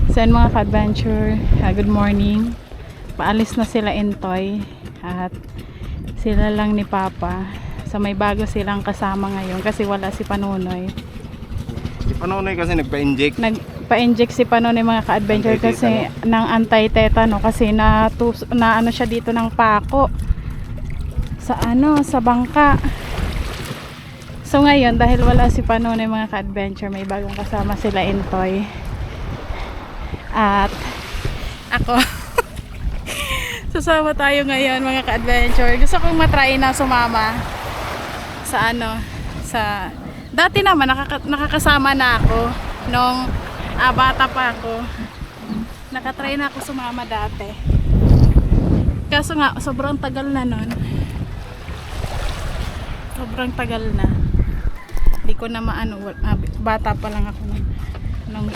So yun mga ka-adventure, good morning. Paalis na sila Intoy at sila lang ni Papa. So may bago silang kasama ngayon kasi wala si Panunoy. Si Panonoy kasi nagpa-inject. Nagpa-inject si Panunoy mga ka-adventure kasi ng anti-tetano kasi na ano siya dito ng pako sa bangka. So ngayon dahil wala si Panunoy mga ka-adventure, may bagong kasama sila Intoy. At ako sasama tayo ngayon mga ka-adventure. Gusto kong matry na sumama sa dati naman nakakasama na ako nung bata pa ako. Nakatry na ako sumama dati. Kaso nga sobrang tagal na nun. Sobrang tagal na. Hindi ko na maano, bata pa lang ako nung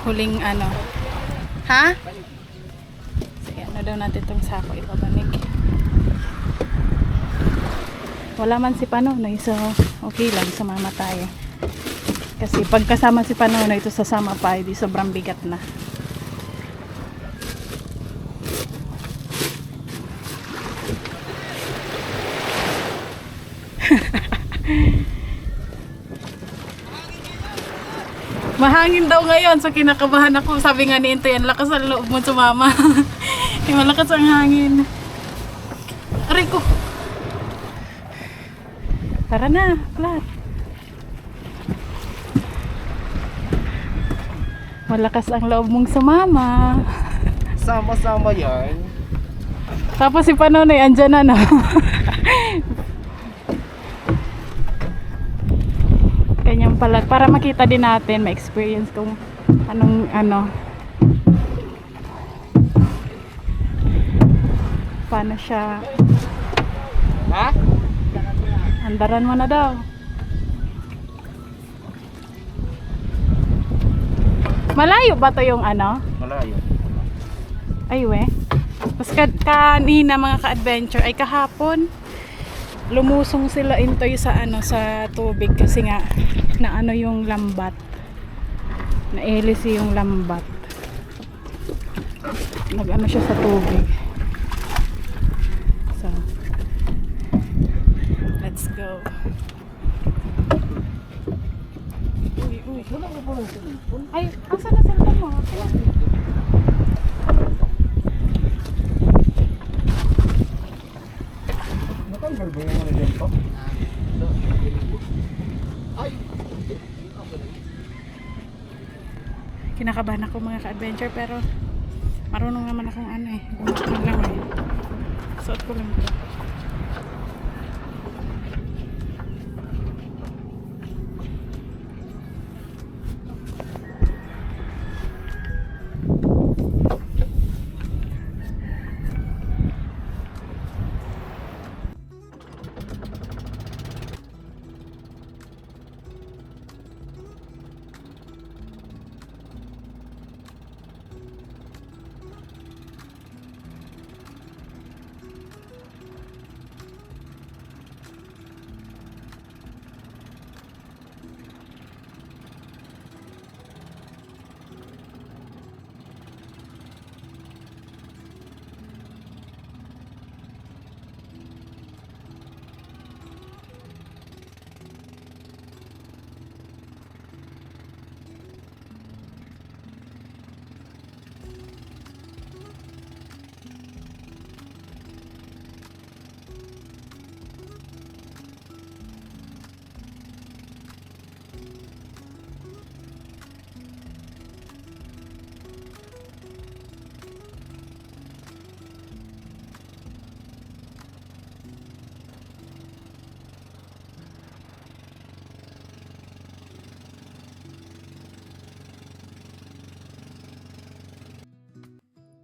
huling ha? Sige, daw natin itong sako ipabanig. Wala man si Panonoy, so okay lang, sumama tayo. Kasi pagkasama si Panonoy, ito sasama pa, hindi sobrang bigat na. Mahangin daw ngayon, so kinakabahan ako. Sabi nga ni Intoy, ang lakas ang loob mo sumama. Malakas ang hangin. Aray ko. Tara na, flat. Malakas ang loob mong sumama. Sama-sama yan. Tapos si Panonoy, andyan na no. Ganyan pala, para makita din natin, ma-experience kung paano siya. Ha? Andaran mo na daw. Malayo ba to yung Malayo. Ay we. Tapos kanina mga ka-adventure ay kahapon lumusong sila Intoy sa sa tubig kasi nga na yung lambat. Naelisi yung lambat. Nag siya sa tubig. So let's go. Uy. Ay, asa na cellphone mo? Kinakabahan ako mga ka-adventure pero marunong naman akong gumawa lang suot ko lang ito.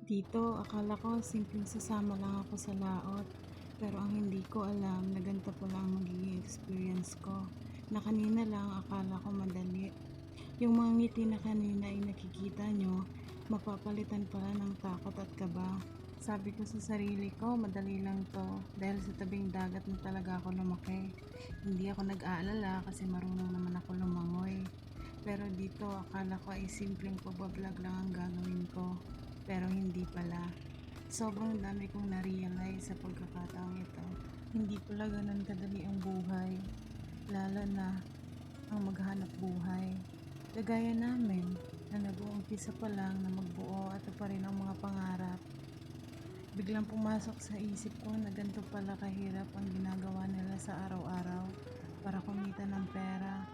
Dito, akala ko simpleng sasama lang ako sa laot. Pero ang hindi ko alam na ganito pala ang magiging experience ko. Na kanina lang akala ko madali. Yung mga ngiti na kanina ay nakikita nyo, mapapalitan pala ng takot at kaba. Sabi ko sa sarili ko, madali lang to dahil sa tabing dagat na talaga ako lumaki. Hindi ako nag-aalala kasi marunong naman ako lumangoy. Pero dito akala ko ay simpleng pagbablog lang ang gagawin ko. Pero hindi pala. Sobrang dami kong na-realize sa pagkakataong ito. Hindi pala ganun kadali ang buhay. Lalo na ang maghanap buhay. Kagaya namin na nag-uumpisa pa lang na magbuo at pa rin ang mga pangarap. Biglang pumasok sa isip ko na ganito pala kahirap ang ginagawa nila sa araw-araw para kumita ng pera.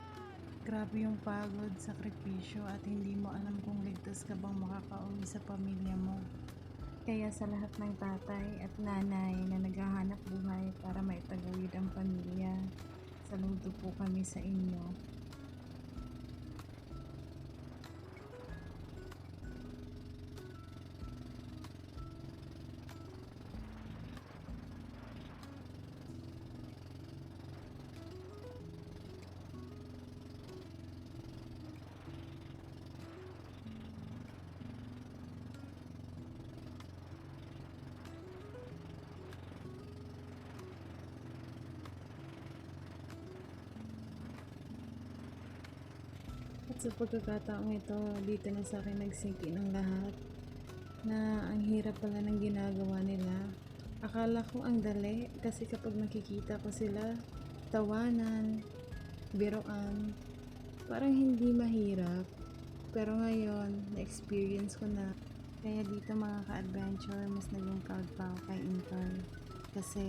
Grabe yung pagod, sakripisyo at hindi mo alam kung ligtas ka bang makakauwi sa pamilya mo. Kaya sa lahat ng tatay at nanay na naghahanap buhay para maitagawid ang pamilya, saludo po kami sa inyo. At sa pagkakataong ito, dito na sa akin nagsingkin ang lahat na ang hirap pala ng ginagawa nila. Akala ko ang dali kasi kapag nakikita ko sila, tawanan, biruan, parang hindi mahirap. Pero ngayon, na-experience ko na. Kaya dito mga ka-adventure, mas naging proud pa ako kay Intoy. Kasi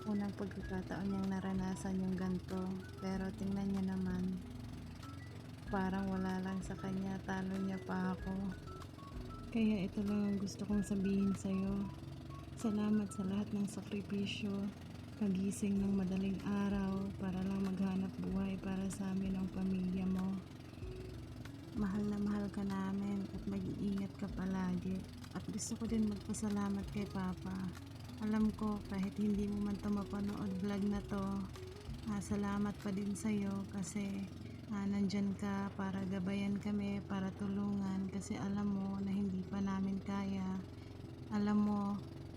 unang pagkakataon niyang naranasan yung ganito. Pero tingnan niyo naman, parang wala lang sa kanya, talo niya pa ako. Kaya ito lang ang gusto kong sabihin sa'yo. Salamat sa lahat ng sakripisyo, pagising ng madaling araw para lang maghanap buhay para sa amin ang pamilya mo. Mahal na mahal ka namin at mag-iingat ka palagi. At gusto ko din magpasalamat kay Papa. Alam ko kahit hindi mo man ito mapanood vlog na to, salamat pa din sa'yo kasi nandyan ka para gabayan kami, para tulungan kasi alam mo na hindi pa namin kaya. Alam mo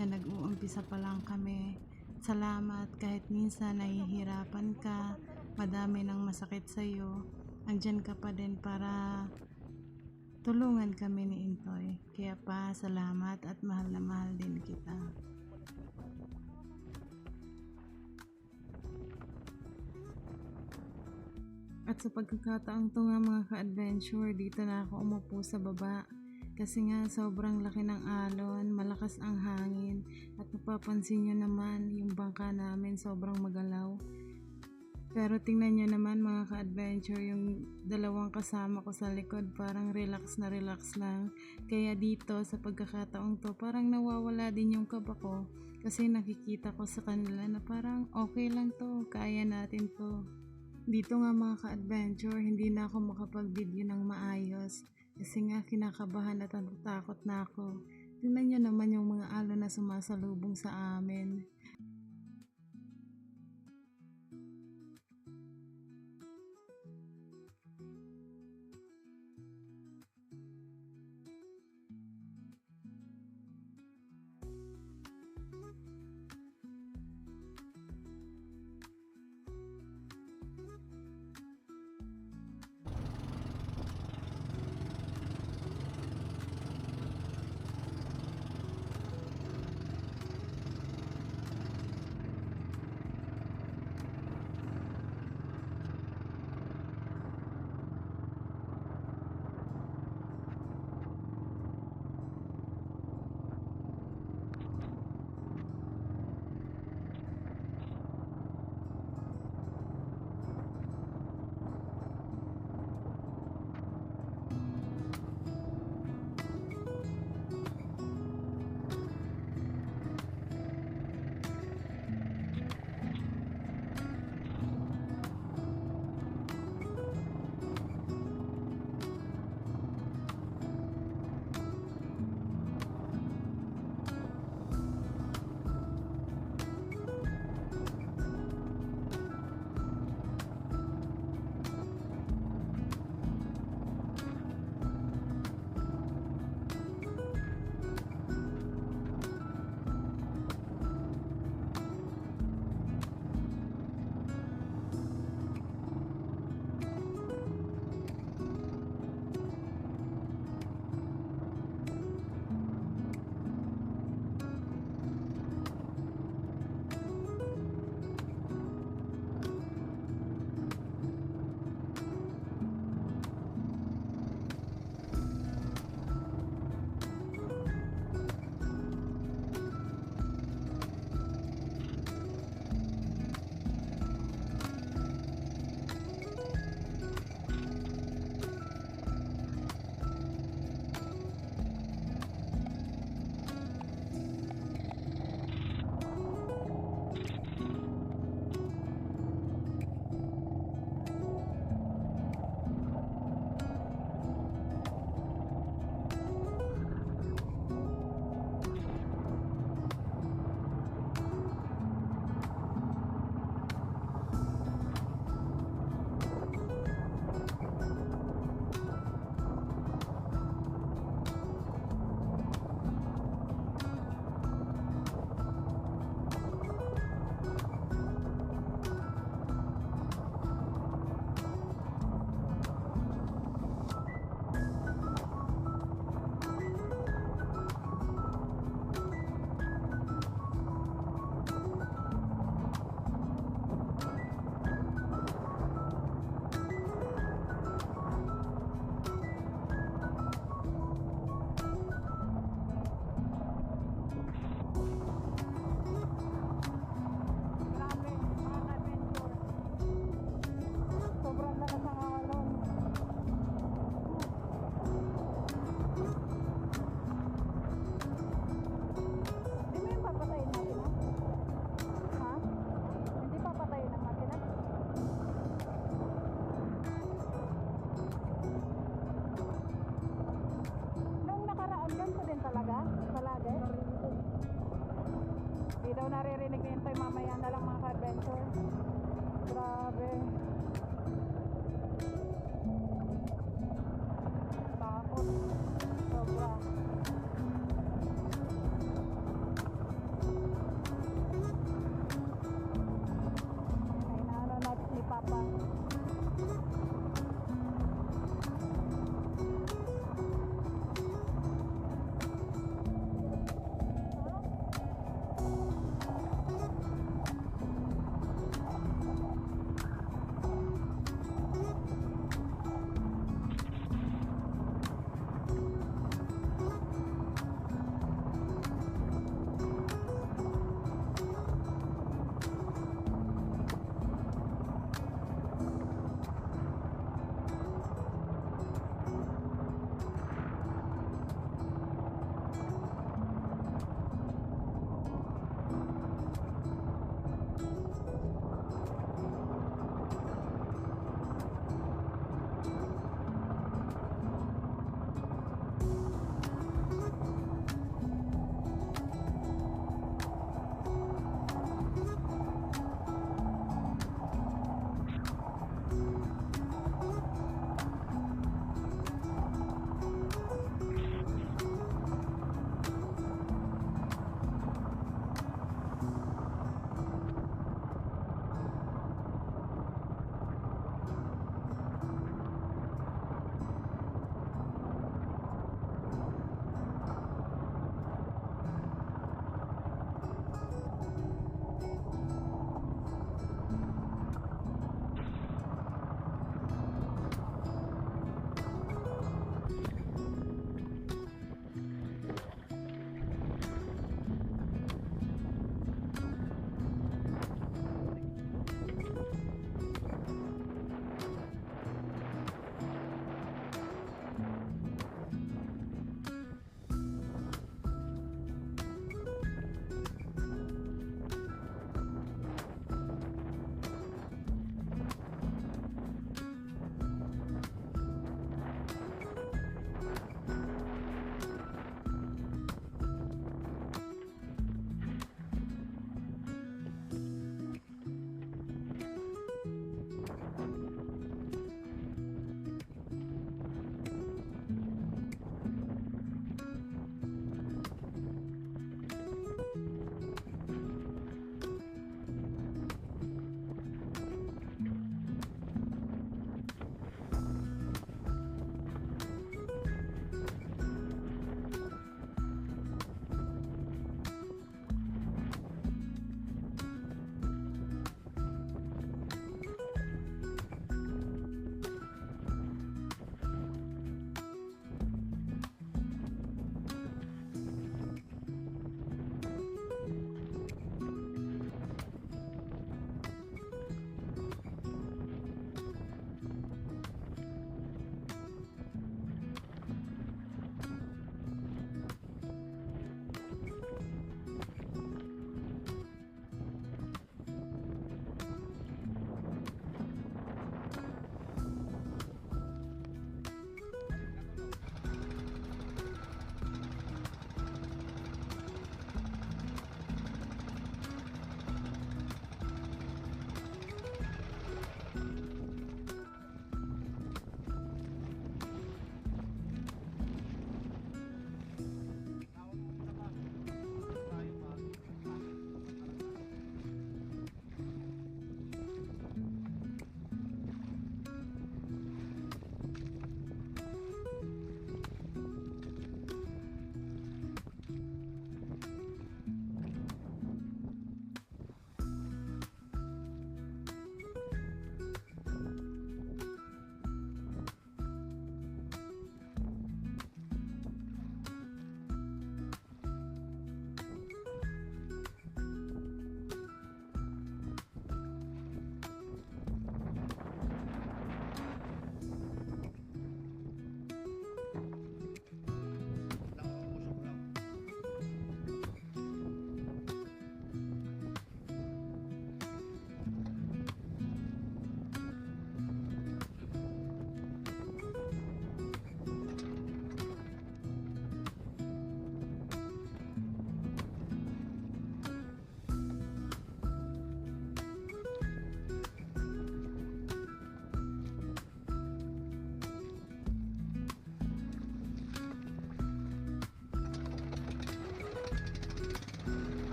na nag-uumpisa pa lang kami. Salamat kahit minsan nahihirapan ka, madami ng masakit sa'yo. Andyan ka pa din para tulungan kami ni Intoy. Kaya pa, salamat at mahal na mahal din kita. At sa pagkakataong to nga mga ka-adventure, dito na ako umupo sa baba. Kasi nga sobrang laki ng alon, malakas ang hangin, at napapansin nyo naman yung bangka namin sobrang magalaw. Pero tingnan nyo naman mga ka-adventure, yung dalawang kasama ko sa likod parang relax na relax lang. Kaya dito sa pagkakataong to parang nawawala din yung kaba ko kasi nakikita ko sa kanila na parang okay lang to, kaya natin to. Dito nga mga ka-adventure, hindi na ako makapag-video ng maayos kasi nga kinakabahan at natatakot na ako. Tingnan nyo naman yung mga alon na sumasalubong sa amin. daw naririnig ni Intoy, mamaya na lang mga ka-adventure. Grabe. Takot. Sobra. Ay, naano natin ni Papa.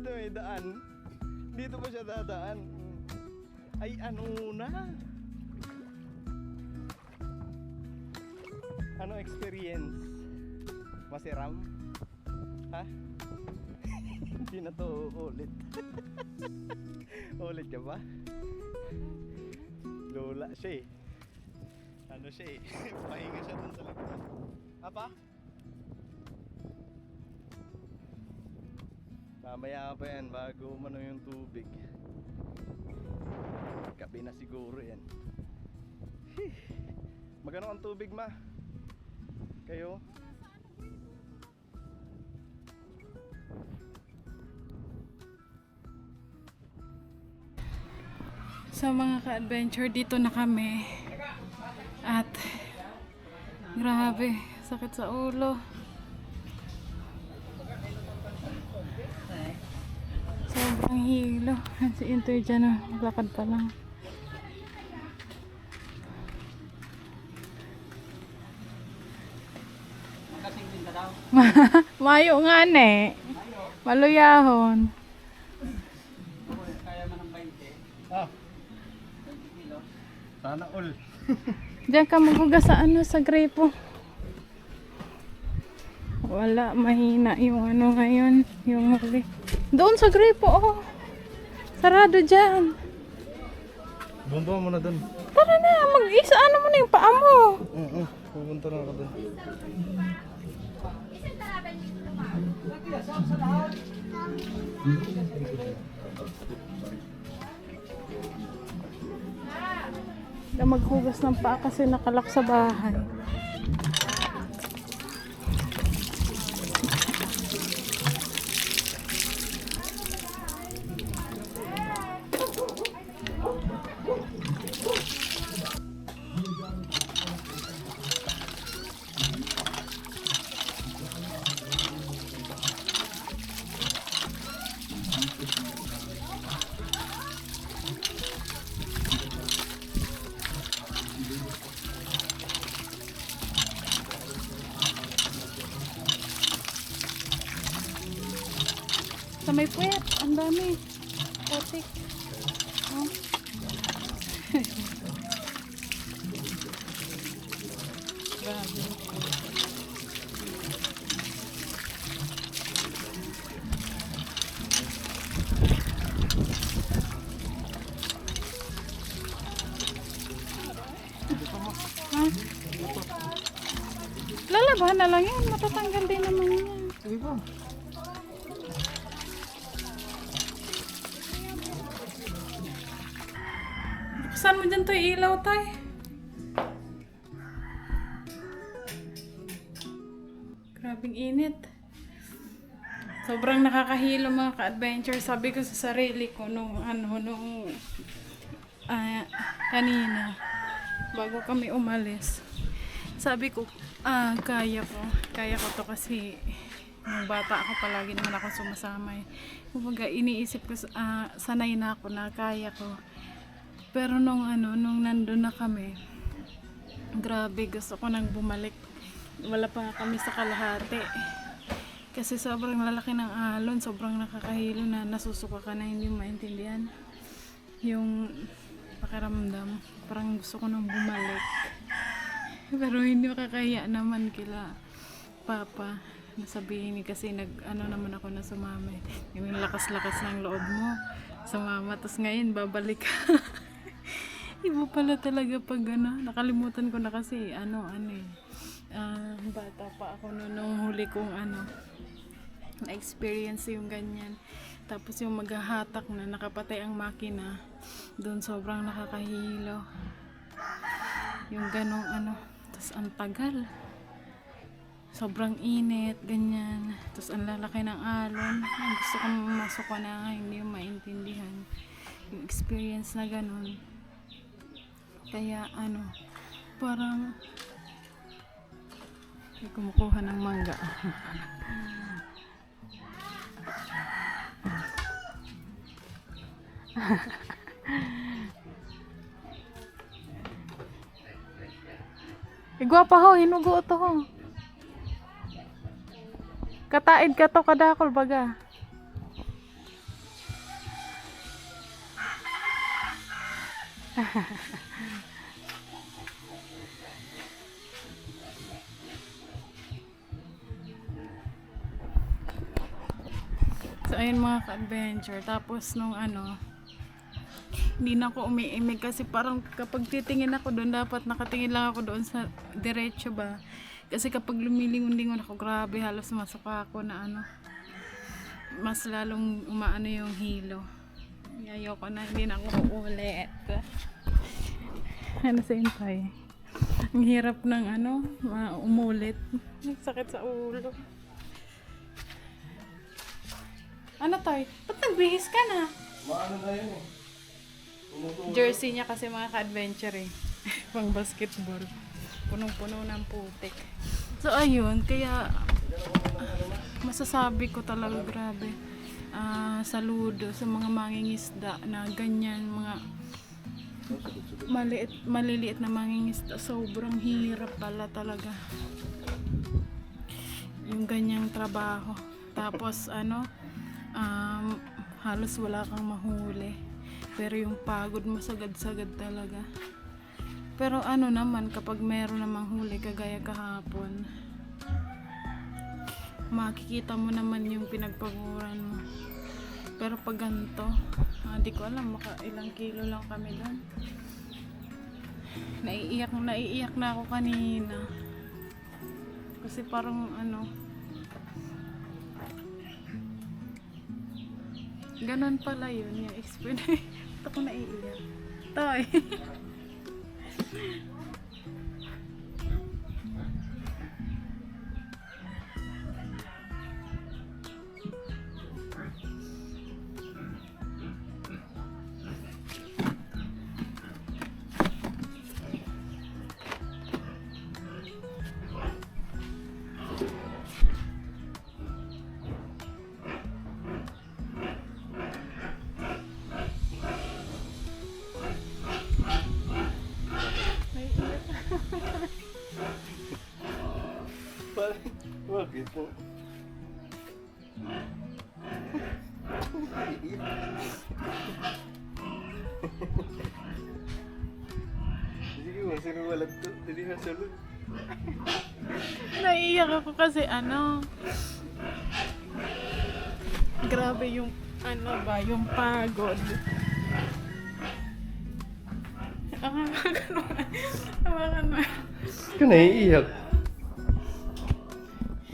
dito may daan. Dito pa siya dadaan. Ay, ano na? Ano experience? Masiram? Ha? Hindi na to ulit. Ulit ka ba? Lola siya eh. Ano siya eh. Pahinga siya dun sa likod. Apa? Mamaya pa yan bago umano yung tubig. Gabi na siguro yan. Magano ang tubig ma? Kayo? So mga ka-adventure, dito na kami. At grabe, sakit sa ulo. Sobrang hilo. Si Intoy dyan, lakad pa lang. Mayo nga ne. Maluyahon. Ah. Sana all. Diyan ka maghugas sa ano, sa gripo. Wala, mahina yung ano ngayon, yung huli. Doon sa gripo, oh. Sarado dyan. Bumba mo na dun. Tara na, mag-isa ano mo na yung paa mo. Pupunta na ako dun. Na maghugas ng paa kasi nakalak sa bahay. Sa may puwet, ang dami. Putik. Oh. Grabe. Ha? Lalabahan na lang yan. Matatanggal din naman yan. Sige pa. Saan mo dyan to ilaw, tay? Grabing init. Sobrang nakakahilo mga ka-adventure. Sabi ko sa sarili ko nung kanina bago kami umalis. Sabi ko, kaya ko to kasi nung bata ako palagi naman ako sumasama eh. Kumbaga iniisip ko, sanay na ako na kaya ko. Pero nung nandun na kami, grabe, gusto ko nang bumalik. Wala pa kami sa kalahati. Kasi sobrang lalaki ng alon, sobrang nakakahilo na nasusuka ka na hindi maintindihan. Yung pakiramdam, parang gusto ko nang bumalik. Pero hindi makakahiya naman kila Papa. Nasabihin kasi naman ako na sumama. Yung lakas-lakas ng loob mo, sumama, tapos ngayon babalik ka. Iba pala talaga pag nakalimutan ko na kasi bata pa ako nung huli kong na-experience yung ganyan. Tapos yung maghahatak na nakapatay ang makina, doon sobrang nakakahilo. Yung ganong tapos ang tagal. Sobrang init, ganyan. Tapos ang lalaki ng alon. Gusto kong masok ko na hindi yung maintindihan. Yung experience na ganon. Kaya parang kumukuha ng mangga. Igwapa ho, hinugo to ho. Kataid ka to kadakol baga. So ayun mga ka-adventure. Tapos nung ano, hindi na ako umiimig kasi parang kapag titingin ako doon, dapat nakatingin lang ako doon sa diretso ba. Kasi kapag lumilingon-lingon ako, grabe, halos masuka ako na ano, mas lalong umaano yung hilo. Ayoko na, hindi na ako uulit. Ano sa intay? Ang hirap ng ano, umulit. Sakit sa ulo. Ano tayo? Ba't nagbihis ka na? Maano na yun eh. Jersey niya kasi mga ka-adventure eh. Pang basketball. Punong-puno ng putik. So ayun, kaya masasabi ko talaga grabe. Saludo sa mga mangingisda na ganyan, mga maliliit na mangingisda. Sobrang hirap pala talaga. Yung ganyang trabaho. Tapos ano, halos wala kang mahuli. Pero yung pagod masagad-sagad talaga. Pero ano naman, kapag meron namang huli, kagaya kahapon, makikita mo naman yung pinagpaguran mo. Pero pag ganito, di ko alam, maka ilang kilo lang kami doon. Naiiyak na ako kanina. Kasi parang ano, ganon pala yun, yung experience. Ba't ako naiiyak? Toy. Bakit po? Sige mo, sinuwalat to. Hindi na salud. Naiiyak ako kasi ano, grabe yung ano ba, yung pagod. Hawakan mo. Ka naiiyak.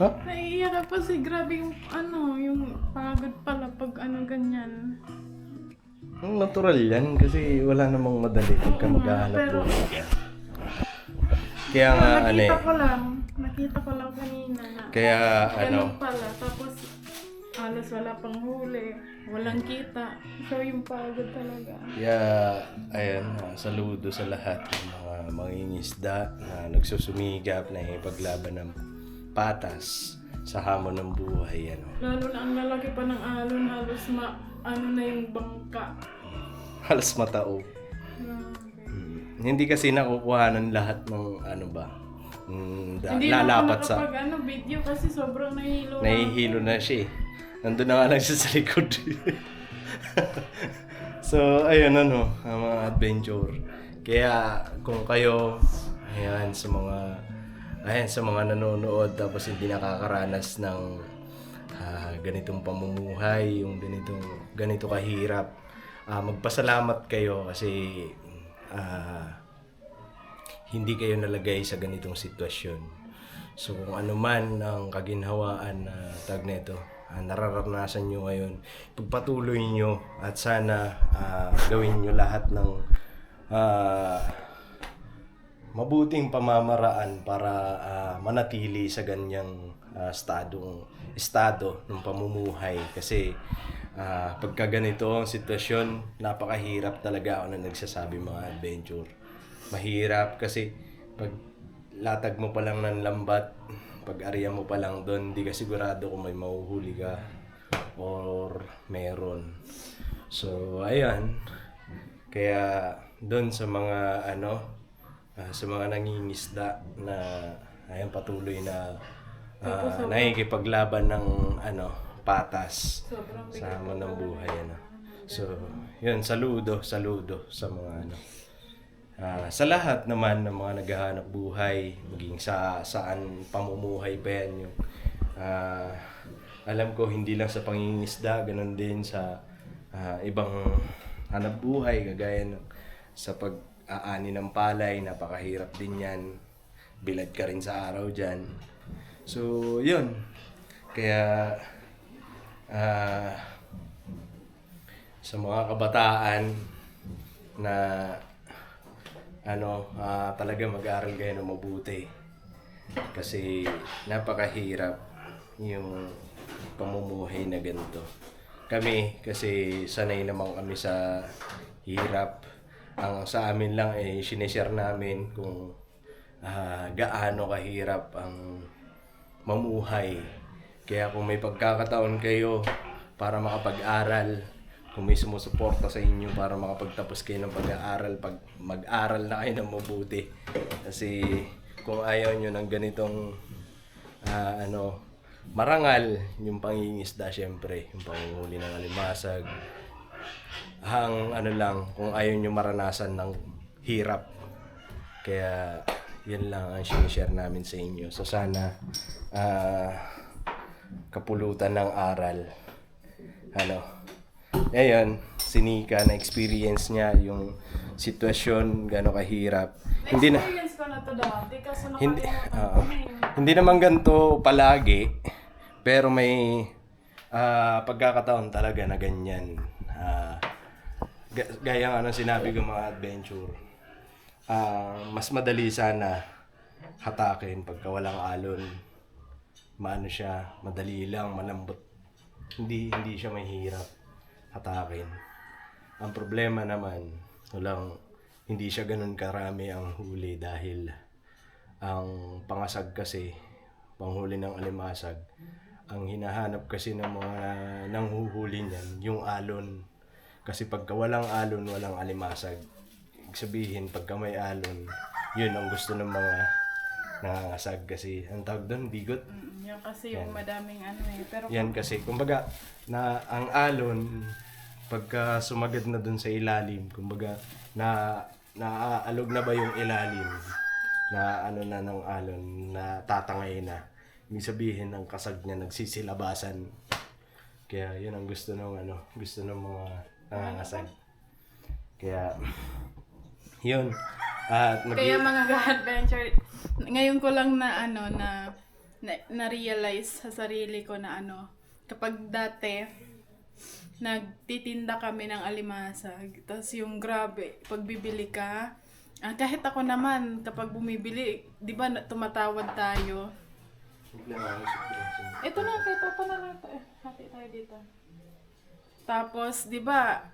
Ha? Naiiyak ako kasi grabe yung ano, yung pagod pala pag ano ganyan. Natural yan kasi wala namang madali pagka Oo nga, maghahanap pero- buhay. Kaya nga ano eh. Nakita ko lang kanina na Kaya ganun pala. Tapos halos wala pang huli, walang kita. So yung pagod talaga. Kaya, ayan, saludo sa lahat ng mga mangingisda na nagsusumigap na ipaglaban ng patas sa hamon ng buhay. Ano. Lalo na ang lalaki pa ng alon, halos ano na yung bangka. Halos matao. Grabe. Hindi kasi nakukuha ng lahat ng ano ba, Hindi na ako lalapat sa... nakapag video kasi sobrang nahihilo. Nahihilo na siya eh. Nandun na nga lang siya sa likod. So, ayun ano, ang mga adventure. Kaya kung kayo, ayan, sa mga nanonood tapos hindi nakakaranas ng ganitong pamumuhay, yung ganito kahirap, magpasalamat kayo kasi hindi kayo nalagay sa ganitong sitwasyon. So kung ano man ang kaginhawaan na tag nito, nararanasan nyo ngayon, pagpatuloy nyo at sana gawin nyo lahat ng mabuting pamamaraan para manatili sa ganyang estado ng pamumuhay. Kasi pagka ganito ang sitwasyon, napakahirap talaga ako na nagsasabi mga adventure. Mahirap kasi pag latag mo pa lang ng lambat, pag-area mo pa lang doon, di ka sigurado kung may mahuhuli ka or meron. So, ayan. Kaya doon sa mga sa mga nangingisda na ayan patuloy na nakikipaglaban ng patas sa hamon ng buhay. So, yun, saludo sa mga Sa lahat naman ng mga naghahanap buhay, maging saan pamumuhay pa yan yung alam ko hindi lang sa pangingisda, ganun din sa ibang hanap buhay, kagaya ng sa pag-aani ng palay, napakahirap din yan. Bilad ka rin sa araw dyan. So, yun. Kaya, sa mga kabataan na talaga mag-aral kayo ng mabuti. Kasi napakahirap yung pamumuhay na ganito. Kami, kasi sanay naman kami sa hirap. Ang sa amin lang sinishare namin kung gaano kahirap ang mamuhay. Kaya kung may pagkakataon kayo para makapag-aral, kung may sumusuporta sa inyo para makapagtapos kayo ng pag-aaral, mag-aral na kayo ng mabuti. Kasi kung ayaw nyo ng ganitong marangal, yung pangingisda syempre, yung panguhuli ng alimasag, kung ayaw nyo maranasan ng hirap. Kaya yan lang ang sinishare namin sa inyo. So sana kapulutan ng aral. Ngayon, si Nika na experience niya yung sitwasyon, gano'ng kahirap. Hindi na Experience ko na to dati kasi hindi nakalimutan hindi naman ganito palagi, pero may pagkakataon talaga na ganyan. Gaya ng sinabi ko mga adventure. Mas madali sana hatakin pagka walang alon. Maano siya, madali lang, malambot. Hindi siya mahirap hatakin. Ang problema naman, hindi siya ganun karami ang huli dahil ang pangasag kasi, panghuli ng alimasag, ang hinahanap kasi ng mga nanghuhuli niyan, yung alon. Kasi pagka walang alon, walang alimasag. Ibig sabihin, pagka may alon, yun ang gusto ng mga nangangasag kasi. Ang tawag doon, bigot. Yan kasi yung madaming pero Yan kasi, kumbaga, ang alon, pagka sumagad na dun sa ilalim, kumbaga, naaalog na ba yung ilalim, na na ng alon, na tatangay na. Ibig sabihin, ang kasag niya nagsisilabasan. Kaya, yun ang gusto ng mga nangangasag. Kaya, yun. kaya mga ka-adventure, ngayon ko lang na realize sa sarili ko na kapag dati nagtitinda kami ng alimasag, tapos yung grabe, pag bibili ka, kahit ako naman kapag bumibili, di ba tumatawad tayo? Ito na, kay Papa na lang ito. Hati tayo dito. Tapos, di ba,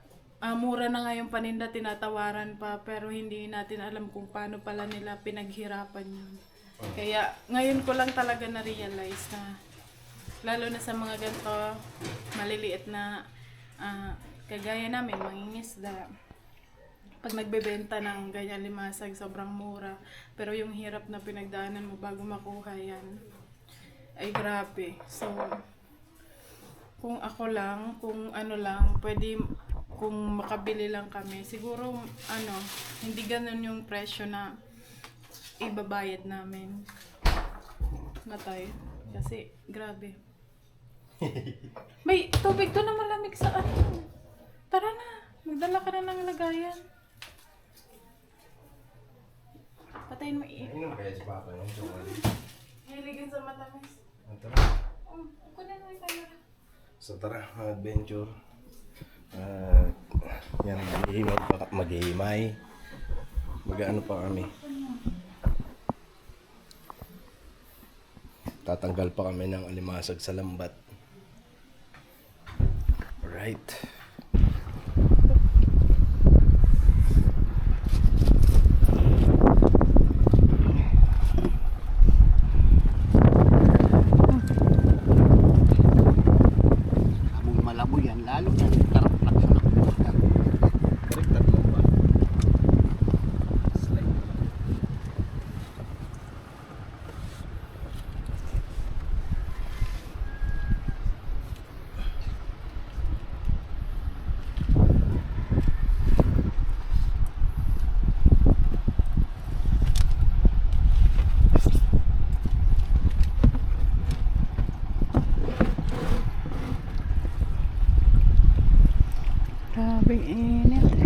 mura na nga yung paninda, tinatawaran pa, pero hindi natin alam kung paano pala nila pinaghirapan yun. Kaya, ngayon ko lang talaga na-realize na, lalo na sa mga ganito, maliliit na, kagaya namin, mangingisda. Pag nagbebenta ng ganyan limasag, sobrang mura. Pero yung hirap na pinagdaanan mo bago makuha yan, ay grabe. So, kung ako lang, kung pwede, kung makabili lang kami, siguro, hindi ganun yung presyo na ibabayad namin. Matay. Kasi, grabe. May tubig doon na malamig sa Tara na, magdala ka na ng lagayan. Patayin mo Inom kaya si Papa yun? Hiligin sa matamis. Kunin mo yung camera. So tara, mga adventure. Yan, maghihimay. Mag-ano pa kami. Tatanggal pa kami ng alimasag sa lambat. Alright. Malabo yan, lalo na tarap-tarap sa nakuha. Baliktad mo ba? Slide mo lang. Tag-init.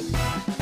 Bye.